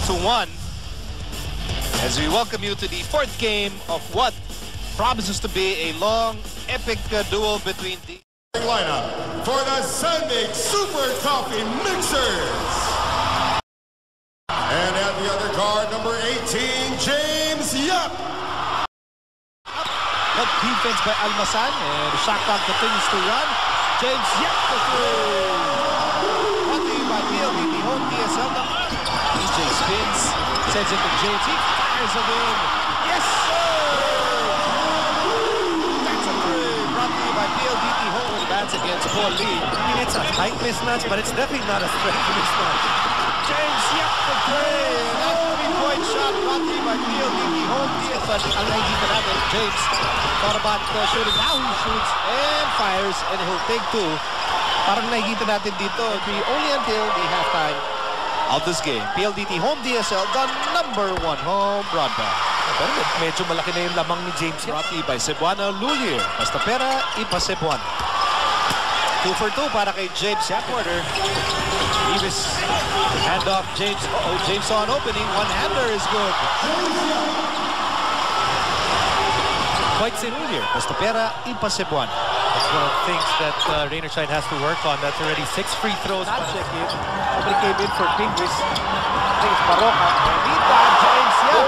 2-1 as we welcome you to the fourth game of what promises to be a long, epic duel between the lineup for the San Mig Super Coffee Mixers. And at the other card, number 18, James Yap. Good defense by Almasan, and Shotgun continues to run. James Yap the through. Hunting by PLDT home DSL. DJ spins, sends it to James. He fires again. Yes, sir! That's a three. Brought to you by PLDT home. That's against Paul Lee. I mean, it's a tight mismatch, but it's definitely not a straight mismatch. James Yap the three. That 3-point shot brought to you by PLDT home DSL. Ang nakikita natin, James thought about shooting. Now he shoots and fires, and he'll take two. Parang nakikita natin dito, only until the halftime of this game. PLDT home DSL, the #1 home broadband. Pero medyo malaki na yung lamang ni James. Brought to you by Cebuana Lulier. Basta pera, ipa Cebuana. 2 for 2 para kay James Yap. Davis, hand off James. James saw an opening. One-hander is good. Quite Lulier. Basta pera, ipa Cebuana. That's one of the things that Rainer Shine has to work on. That's already 6 free throws. Not check it. Somebody came in for Pingus. I think it's Baroka. Meantime, James Yap.